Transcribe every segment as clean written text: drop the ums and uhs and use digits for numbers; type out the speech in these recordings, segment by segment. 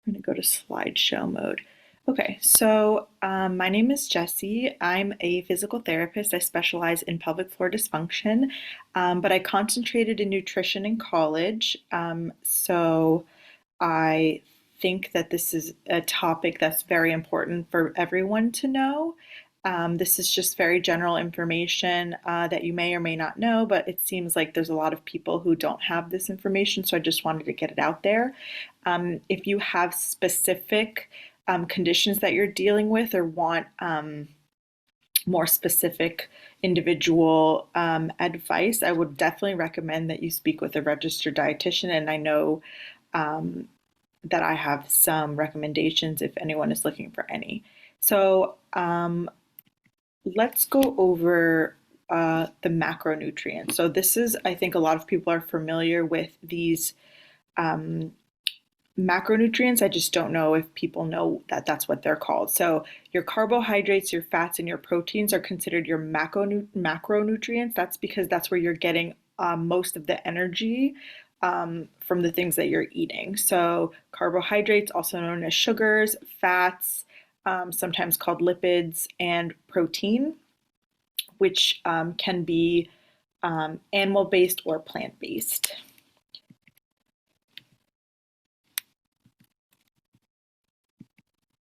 I'm going to go to slideshow mode. Okay, so my name is Jessie. I'm a physical therapist. I specialize in pelvic floor dysfunction, but I concentrated in nutrition in college. So I think that this is a topic that's very important for everyone to know. This is just very general information that you may or may not know, but it seems like there's a lot of people who don't have this information, so I just wanted to get it out there. If you have specific conditions that you're dealing with or want more specific individual advice, I would definitely recommend that you speak with a registered dietitian. And I know um, that I have some recommendations if anyone is looking for any. So let's go over the macronutrients. So this is, I think a lot of people are familiar with these um, macronutrients. I just don't know if people know that that's what they're called. So your carbohydrates, your fats, and your proteins are considered your macronutrients. That's because that's where you're getting most of the energy from the things that you're eating. So carbohydrates, also known as sugars, fats, sometimes called lipids, and protein, which can be animal-based or plant-based.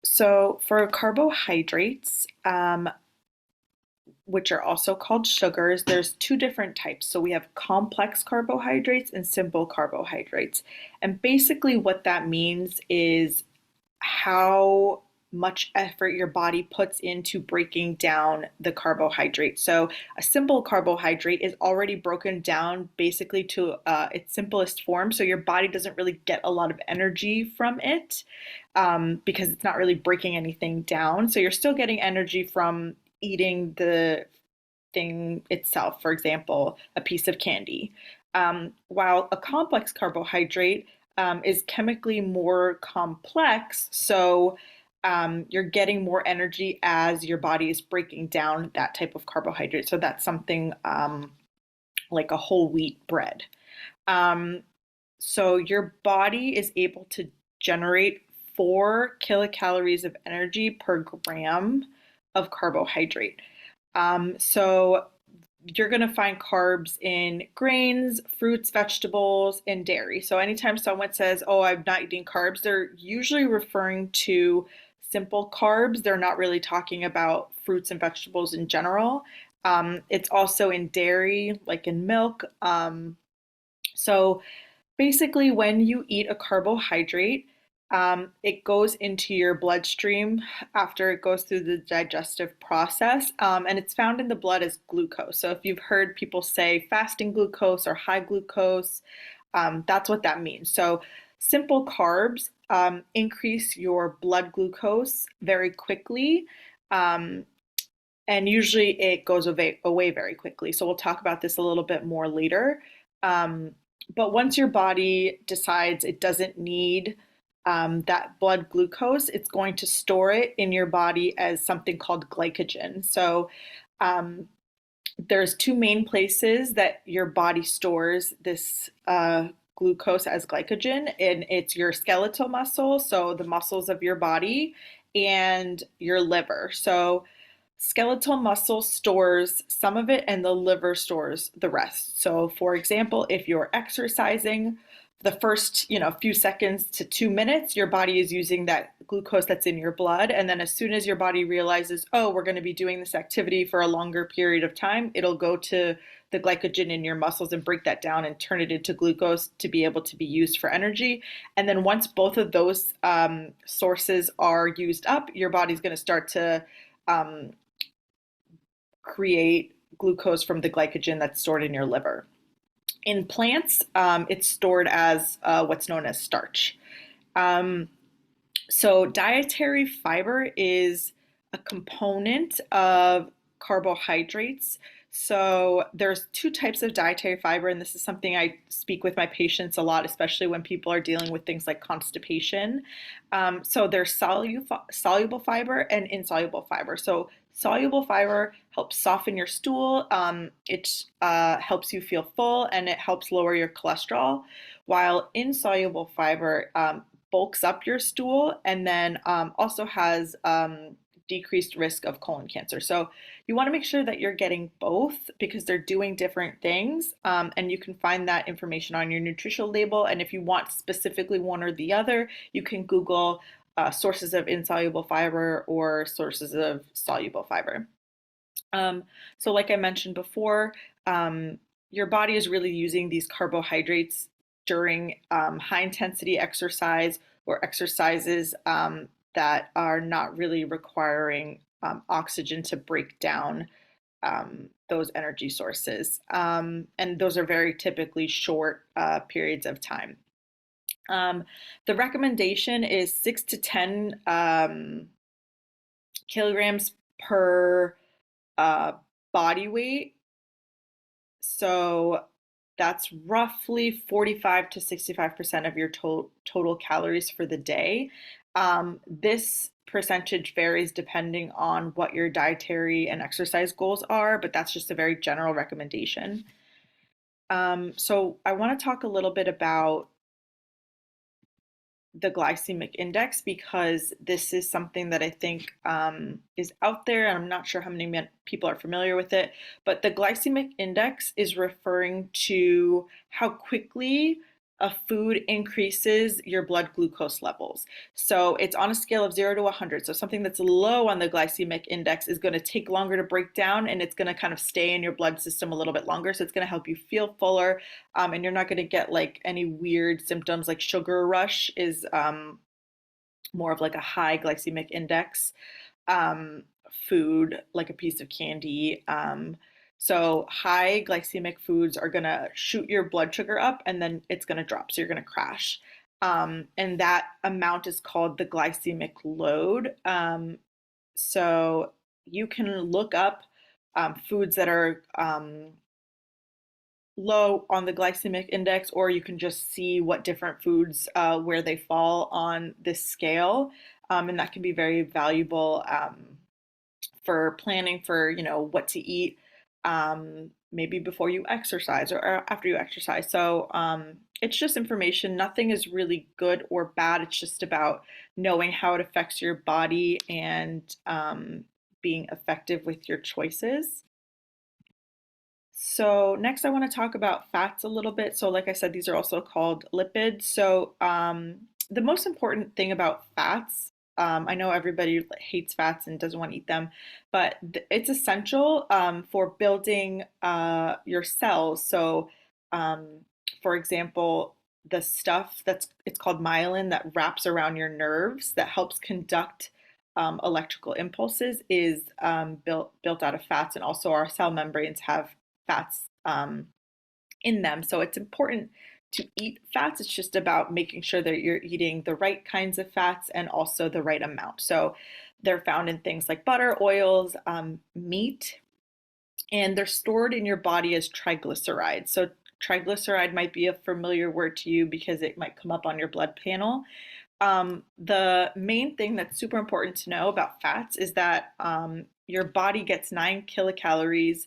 So for carbohydrates, which are also called sugars, there's two different types. So we have complex carbohydrates and simple carbohydrates. And basically what that means is how much effort your body puts into breaking down the carbohydrate. So a simple carbohydrate is already broken down basically to its simplest form. So your body doesn't really get a lot of energy from it because it's not really breaking anything down. So you're still getting energy from eating the thing itself, for example, a piece of candy. While a complex carbohydrate is chemically more complex, so you're getting more energy as your body is breaking down that type of carbohydrate. So that's something like a whole wheat bread. Um, so your body is able to generate 4 kilocalories of energy per gram of carbohydrate. So you're going to find carbs in grains, fruits, vegetables, and dairy. So anytime someone says, "Oh, I'm not eating carbs," they're usually referring to simple carbs. They're not really talking about fruits and vegetables in general. It's also in dairy, like in milk. So basically, when you eat a carbohydrate, it goes into your bloodstream after it goes through the digestive process, and it's found in the blood as glucose. So if you've heard people say fasting glucose or high glucose, that's what that means. So simple carbs increase your blood glucose very quickly. Um, and usually it goes away very quickly. So we'll talk about this a little bit more later. Um, but once your body decides it doesn't need that blood glucose, it's going to store it in your body as something called glycogen. So um, there's two main places that your body stores this glucose as glycogen, and it's your skeletal muscle, so the muscles of your body, and your liver. So skeletal muscle stores some of it and the liver stores the rest. So for example, if you're exercising, the first, few seconds to 2 minutes, your body is using that glucose that's in your blood. And then as soon as your body realizes, oh, we're going to be doing this activity for a longer period of time, it'll go to the glycogen in your muscles and break that down and turn it into glucose to be able to be used for energy. And then once both of those sources are used up, your body's going to start to um, create glucose from the glycogen that's stored in your liver. In plants, it's stored as what's known as starch. Um, so dietary fiber is a component of carbohydrates. So there's two types of dietary fiber, and this is something I speak with my patients a lot, especially when people are dealing with things like constipation. So there's soluble fiber and insoluble fiber. So soluble fiber helps soften your stool. It helps you feel full, and it helps lower your cholesterol. While insoluble fiber bulks up your stool and then also has decreased risk of colon cancer. So you want to make sure that you're getting both because they're doing different things. And you can find that information on your nutritional label. And if you want specifically one or the other, you can Google sources of insoluble fiber or sources of soluble fiber. Um, so, like I mentioned before, your body is really using these carbohydrates during high intensity exercise or exercises that are not really requiring oxygen to break down those energy sources. And those are very typically short periods of time. The recommendation is 6 to 10 kilograms per uh, body weight. So that's roughly 45 to 65% of your total calories for the day. This percentage varies depending on what your dietary and exercise goals are, but that's just a very general recommendation. So I want to talk a little bit about the glycemic index because this is something that I think is out there, and I'm not sure how many people are familiar with it. But the glycemic index is referring to how quickly a food increases your blood glucose levels. So it's on a scale of 0 to 100. So something that's low on the glycemic index is going to take longer to break down, and it's going to kind of stay in your blood system a little bit longer. So it's going to help you feel fuller, and you're not going to get like any weird symptoms like sugar rush is more of like a high glycemic index food, like a piece of candy. So high glycemic foods are going to shoot your blood sugar up and then it's going to drop. So you're going to crash. And that amount is called the glycemic load. So you can look up foods that are low on the glycemic index, or you can just see what different foods where they fall on this scale, and that can be very valuable for planning for what to eat, maybe before you exercise or after you exercise. So it's just information. Nothing is really good or bad. It's just about knowing how it affects your body and being effective with your choices. So next I want to talk about fats a little bit. So like I said, these are also called lipids. So the most important thing about fats, I know everybody hates fats and doesn't want to eat them, but it's essential for building your cells. So um, for example, the stuff it's called myelin that wraps around your nerves that helps conduct electrical impulses is built out of fats, and also our cell membranes have fats in them. So it's important to eat fats. It's just about making sure that you're eating the right kinds of fats and also the right amount. So they're found in things like butter, oils, meat, and they're stored in your body as triglycerides. So triglyceride might be a familiar word to you because it might come up on your blood panel. The main thing that's super important to know about fats is that your body gets 9 kilocalories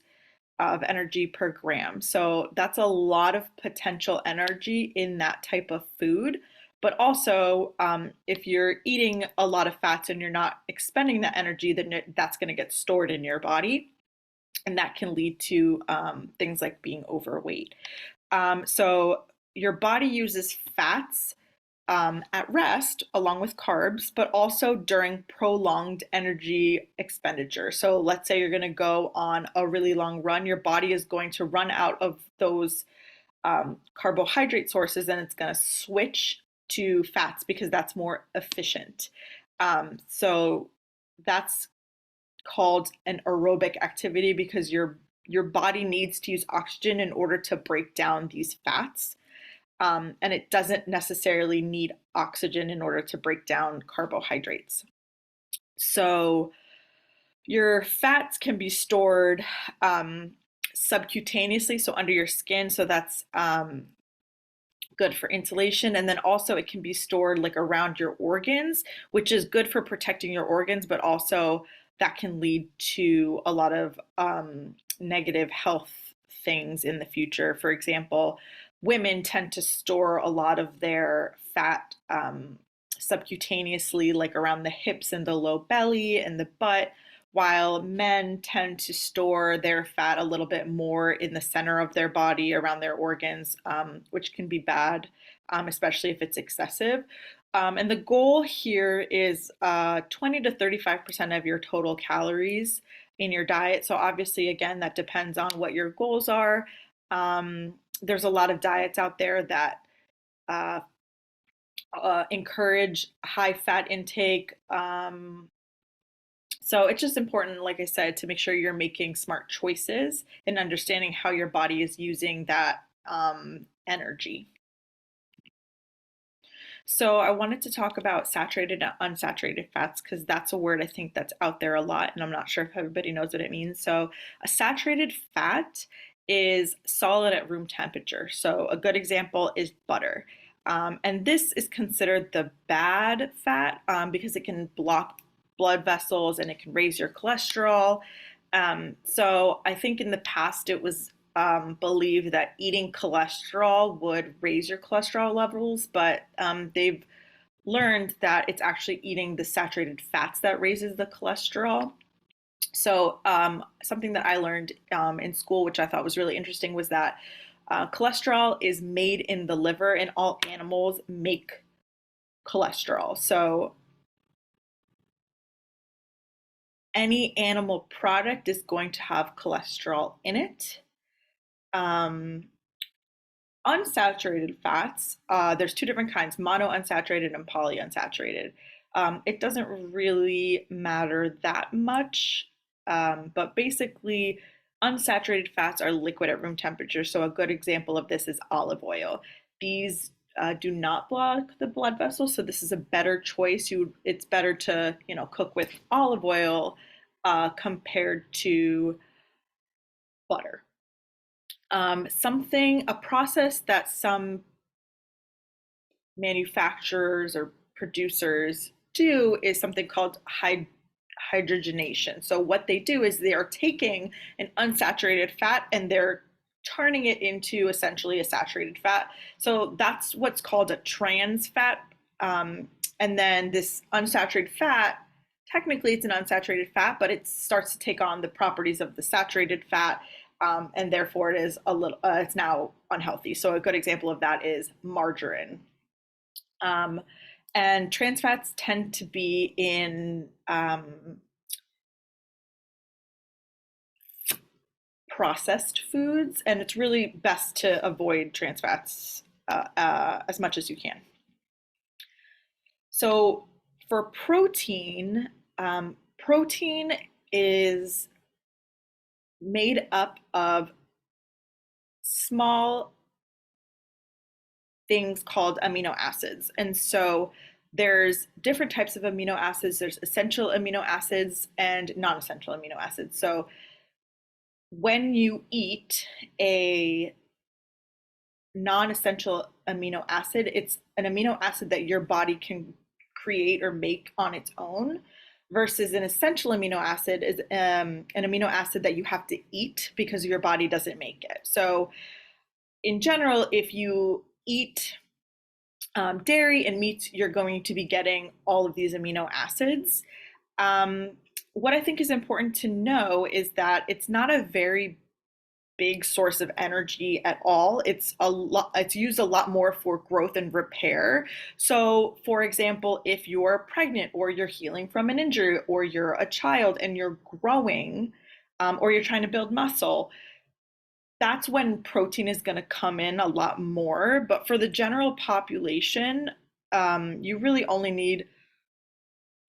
of energy per gram. So that's a lot of potential energy in that type of food. But also, if you're eating a lot of fats and you're not expending that energy, then that's going to get stored in your body. And that can lead to things like being overweight. So your body uses fats at rest along with carbs, but also during prolonged energy expenditure. So let's say you're going to go on a really long run, your body is going to run out of those carbohydrate sources and it's going to switch to fats because that's more efficient. So that's called an aerobic activity because your body needs to use oxygen in order to break down these fats. And it doesn't necessarily need oxygen in order to break down carbohydrates. So your fats can be stored subcutaneously, so under your skin. So that's good for insulation. And then also it can be stored like around your organs, which is good for protecting your organs, but also that can lead to a lot of negative health things in the future. For example, women tend to store a lot of their fat subcutaneously, like around the hips and the low belly and the butt, while men tend to store their fat a little bit more in the center of their body, around their organs, which can be bad, especially if it's excessive. And the goal here is 20 to 35% of your total calories in your diet. So obviously, again, that depends on what your goals are. There's a lot of diets out there that uh, encourage high fat intake. So it's just important, like I said, to make sure you're making smart choices and understanding how your body is using that energy. So I wanted to talk about saturated and unsaturated fats because that's a word I think that's out there a lot, and I'm not sure if everybody knows what it means. So a saturated fat is solid at room temperature. So a good example is butter. And this is considered the bad fat because it can block blood vessels and it can raise your cholesterol. So I think in the past it was believed that eating cholesterol would raise your cholesterol levels, but they've learned that it's actually eating the saturated fats that raises the cholesterol. So something that I learned in school, which I thought was really interesting, was that cholesterol is made in the liver, and all animals make cholesterol. So any animal product is going to have cholesterol in it. Um, Unsaturated fats, there's two different kinds, monounsaturated and polyunsaturated. It doesn't really matter that much, but basically, unsaturated fats are liquid at room temperature. So a good example of this is olive oil. These do not block the blood vessels, so this is a better choice. It's better to cook with olive oil compared to butter. A process that some manufacturers or producers do is something called hydrogenation. So what they do is they are taking an unsaturated fat and they're turning it into essentially a saturated fat. So that's what's called a trans fat. And then this unsaturated fat, technically it's an unsaturated fat, but it starts to take on the properties of the saturated fat. And therefore it's now unhealthy. So a good example of that is margarine. Um, and trans fats tend to be in processed foods, and it's really best to avoid trans fats as much as you can. So for protein, protein is made up of small things called amino acids. And so there's different types of amino acids. There's essential amino acids and non-essential amino acids. So when you eat a non-essential amino acid, it's an amino acid that your body can create or make on its own, versus an essential amino acid is an amino acid that you have to eat because your body doesn't make it. So in general, if you eat dairy and meats, you're going to be getting all of these amino acids. What I think is important to know is that it's not a very big source of energy at all. It's used a lot more for growth and repair. So, for example, if you're pregnant or you're healing from an injury or you're a child and you're growing or you're trying to build muscle, that's when protein is going to come in a lot more. But for the general population, you really only need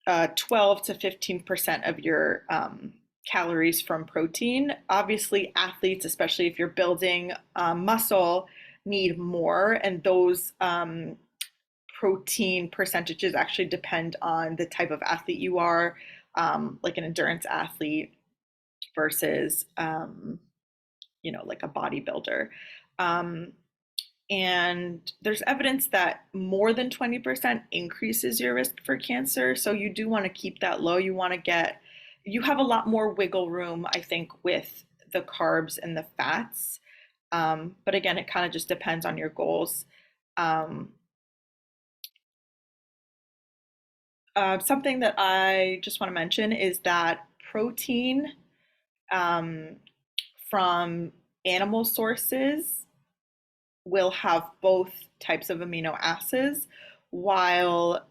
12 to 15% of your calories from protein. Obviously, athletes, especially if you're building muscle, need more, and those protein percentages actually depend on the type of athlete you are, like an endurance athlete versus, like a bodybuilder. And there's evidence that more than 20% increases your risk for cancer. So you do want to keep that low. You have a lot more wiggle room, I think, with the carbs and the fats. But again, it kind of just depends on your goals. Um, Something that I just want to mention is that protein um, from animal sources will have both types of amino acids, while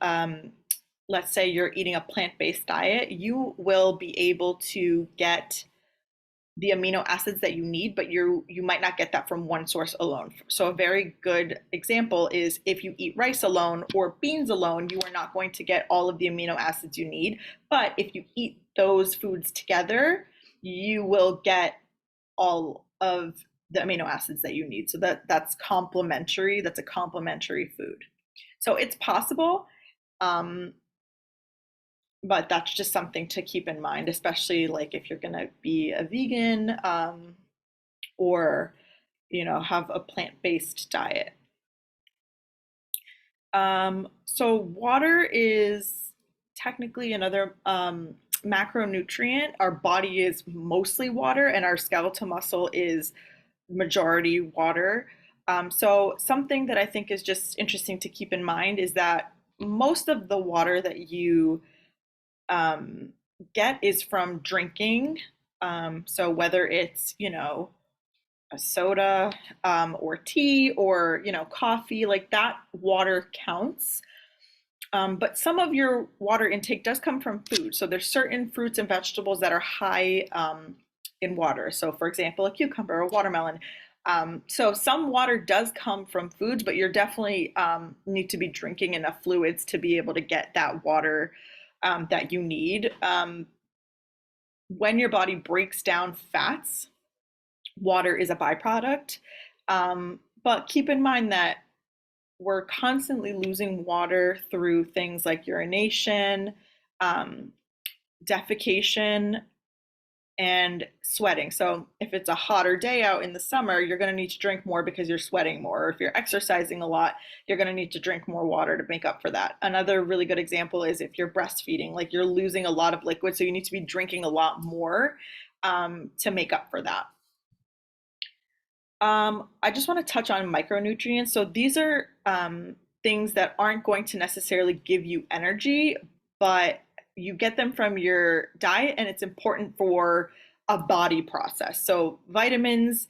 let's say you're eating a plant-based diet, you will be able to get the amino acids that you need, but you might not get that from one source alone. So a very good example is if you eat rice alone or beans alone, you are not going to get all of the amino acids you need. But if you eat those foods together, you will get all of the amino acids that you need. So that's complementary. That's a complementary food. So it's possible, um, but that's just something to keep in mind, especially like if you're gonna be a vegan or have a plant-based diet. So water is technically another macronutrient. Our body is mostly water, and our skeletal muscle is majority water. So something that I think is just interesting to keep in mind is that most of the water that you um, get is from drinking. So whether it's, a soda or tea or, coffee, like that water counts. But some of your water intake does come from food. So there's certain fruits and vegetables that are high in water. So for example, a cucumber, a watermelon. So some water does come from foods, but you're definitely need to be drinking enough fluids to be able to get that water that you need. When your body breaks down fats, water is a byproduct. But keep in mind that we're constantly losing water through things like urination, um, defecation, and sweating. So if it's a hotter day out in the summer, you're going to need to drink more because you're sweating more. Or if you're exercising a lot, you're going to need to drink more water to make up for that. Another really good example is if you're breastfeeding, like you're losing a lot of liquid, so you need to be drinking a lot more to make up for that. I just want to touch on micronutrients. So these are things that aren't going to necessarily give you energy, but you get them from your diet, and it's important for a body process. So vitamins,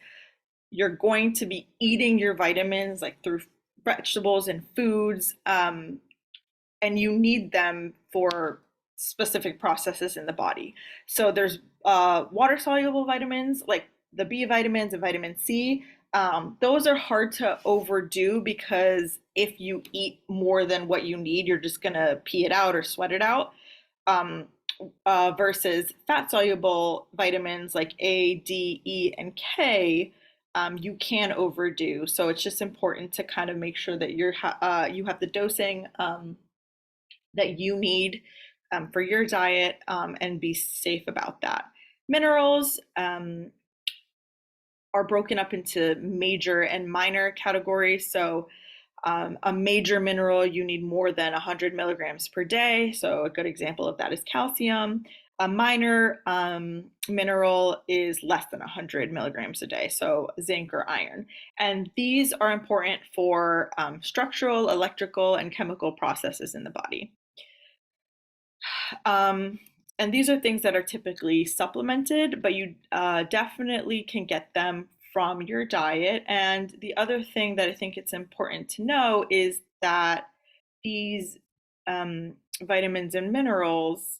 you're going to be eating your vitamins like through vegetables and foods, and you need them for specific processes in the body. So there's water soluble vitamins like the B vitamins and vitamin C. Those are hard to overdo because if you eat more than what you need, you're just gonna pee it out or sweat it out. Um, Versus fat soluble vitamins like A, D, E, and K, you can overdo. So it's just important to kind of make sure that you have the dosing that you need for your diet, and be safe about that. Minerals are broken up into major and minor categories. So a major mineral, you need more than 100 milligrams per day. So a good example of that is calcium. A minor mineral is less than 100 milligrams a day, so zinc or iron. And these are important for structural, electrical, and chemical processes in the body. Um, and these are things that are typically supplemented, but you definitely can get them from your diet. And the other thing that I think it's important to know is that these vitamins and minerals,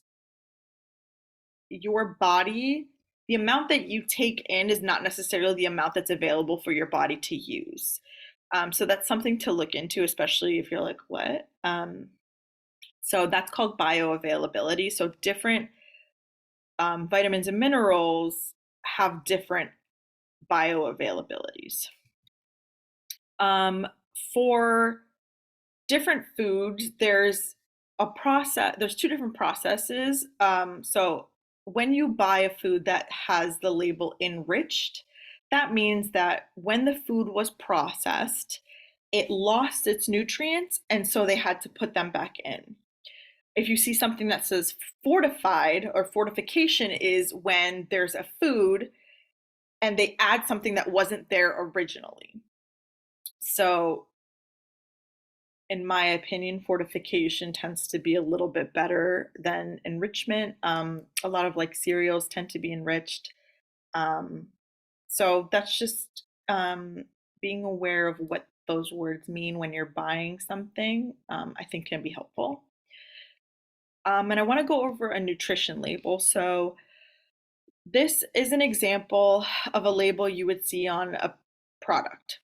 your body, the amount that you take in is not necessarily the amount that's available for your body to use. So that's something to look into, especially if you're like, what? So that's called bioavailability. So different vitamins and minerals have different bioavailabilities. Um, for different foods, there's two different processes. So when you buy a food that has the label enriched, that means that when the food was processed, it lost its nutrients, and so they had to put them back in. If you see something that says fortified, or fortification is when there's a food and they add something that wasn't there originally. So in my opinion, fortification tends to be a little bit better than enrichment. A lot of like cereals tend to be enriched. Um, so that's just being aware of what those words mean when you're buying something, I think can be helpful. And I want to go over a nutrition label. So this is an example of a label you would see on a product.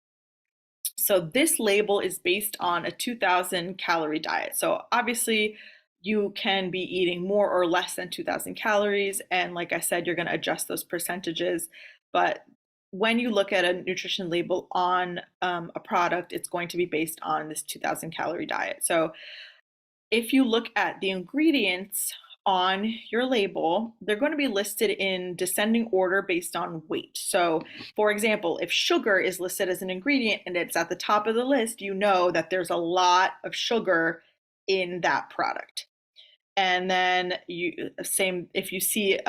So this label is based on a 2000 calorie diet. So obviously you can be eating more or less than 2000 calories. And like I said, you're going to adjust those percentages. But when you look at a nutrition label on a product, it's going to be based on this 2000 calorie diet. So if you look at the ingredients on your label, they're going to be listed in descending order based on weight. So, for example, if sugar is listed as an ingredient and it's at the top of the list, you know that there's a lot of sugar in that product. And then you same if you see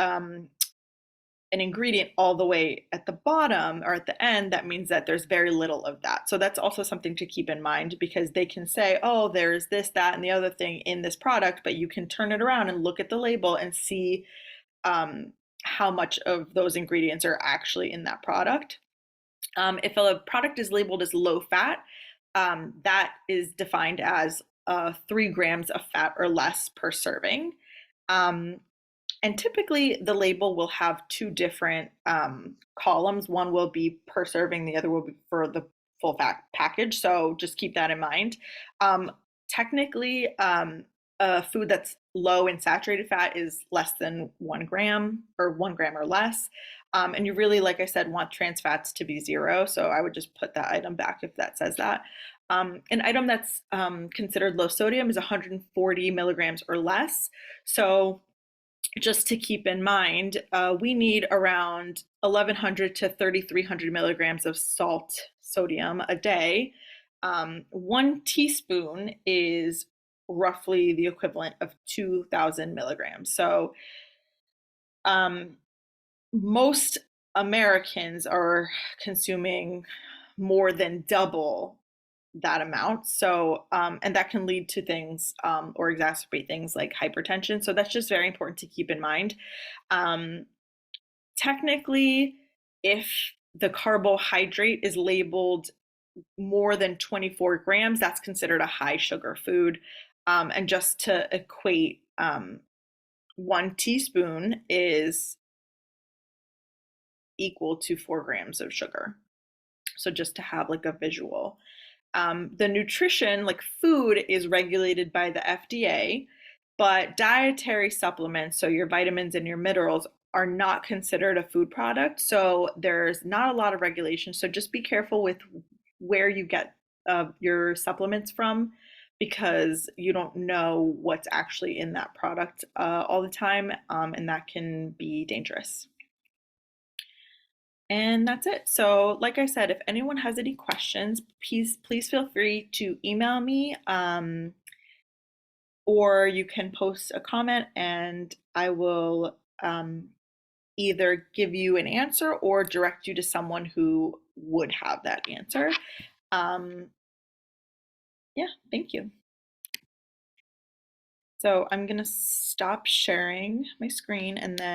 an ingredient all the way at the bottom or at the end, that means that there's very little of that. So that's also something to keep in mind because they can say, oh, there's this, that, and the other thing in this product, but you can turn it around and look at the label and see how much of those ingredients are actually in that product. If a product is labeled as low fat, that is defined as 3 grams of fat or less per serving. Um, and typically, the label will have two different columns. One will be per serving, the other will be for the full fat package. So just keep that in mind. Um, technically, a food that's low in saturated fat is less than 1 gram or 1 gram or less. And you really, like I said, want trans fats to be 0. So I would just put that item back if that says that. An item that's considered low sodium is 140 milligrams or less. So just to keep in mind, we need around 1100 to 3300 milligrams of salt, sodium a day. 1 teaspoon is roughly the equivalent of 2000 milligrams. So um, most Americans are consuming more than double that amount. So, and that can lead to things or exacerbate things like hypertension. So that's just very important to keep in mind. Um, technically, if the carbohydrate is labeled more than 24 grams, that's considered a high sugar food. And just to equate, 1 teaspoon is equal to 4 grams of sugar. So just to have like a visual. The nutrition, like food, is regulated by the FDA, but dietary supplements, so your vitamins and your minerals, are not considered a food product. So there's not a lot of regulation. So just be careful with where you get your supplements from because you don't know what's actually in that product all the time, and that can be dangerous. And that's it. So, like I said, if anyone has any questions, please feel free to email me, or you can post a comment and I will either give you an answer or direct you to someone who would have that answer. Um, yeah, thank you. So I'm going to stop sharing my screen and then